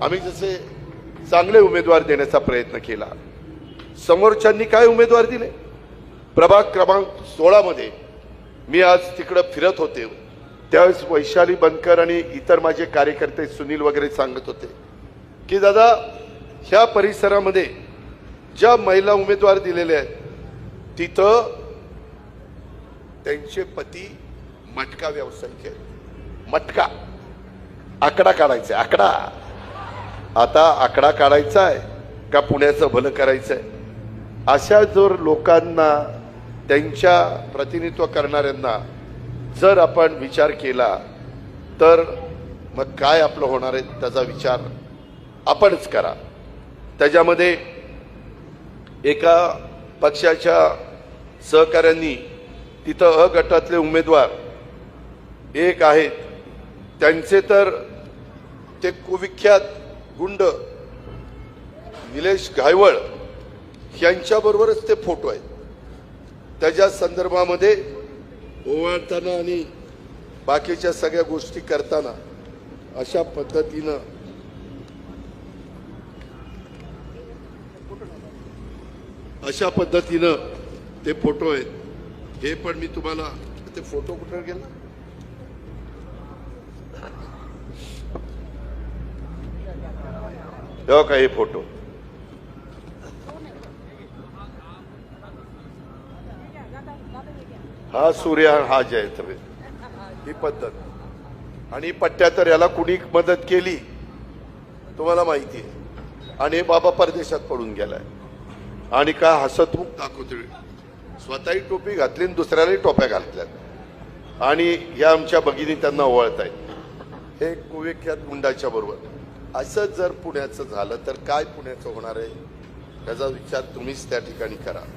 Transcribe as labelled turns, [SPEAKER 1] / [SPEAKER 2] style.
[SPEAKER 1] आम्ही जसे चांगले उमेदवार देण्याचा प्रयत्न केला, समोरच्यांनी काय उमेदवार दिले? प्रभाग क्रमांक 16 मध्ये मी आज तिकडे फिरत होते, त्यावेळेस वैशाली बनकर आणि इतर माझे कार्यकर्ते सुनील वगैरे सांगत होते की दादा ह्या परिसरामध्ये ज्या महिला उमेदवार दिलेले आहेत तिथं त्यांचे पती मटका व्यावसायिक आहेत. मटका आकडा काढायचा, आकडा आता आकडा काढायचा आहे का पुण्याचं भलं करायचं आहे? अशा जर लोकांना, त्यांच्या प्रतिनिधित्व करणाऱ्यांना जर आपण विचार केला तर मग काय आपलं होणार आहे त्याचा विचार आपणच करा. त्याच्यामध्ये एका पक्षाच्या सहकाऱ्यांनी तिथं अ गटातले उमेदवार एक आहेत, त्यांचे तर ते कुविख्यात गुंड निलेश घायवळ यांच्याबरोबरच ते फोटो आहेत. त्याच्या संदर्भामध्ये ओवाळताना आणि बाकीच्या सगळ्या गोष्टी करताना अशा पद्धतीनं ते फोटो आहेत. हे पण मी तुम्हाला, ते फोटो कुठे गेला? हो का हे फोटो? हा सूर्य, हा जयंत, ही पद्धत. आणि पट्ट्या तर याला कुणी मदत केली तुम्हाला माहिती आहे. आणि बाबा परदेशात पडून गेलाय आणि काय हसतमुख दाखवतोय. स्वतःही टोपी घातली आणि दुसऱ्यालाही टोप्या घातल्यात आणि या आमच्या भगिनी त्यांना ओवाळतायत हे कुविख्यात गुंडाच्या बरोबर. असं जर पुण्याचं झालं तर काय पुण्याचं होणार आहे याचा विचार तुम्हीच त्या ठिकाणी करा.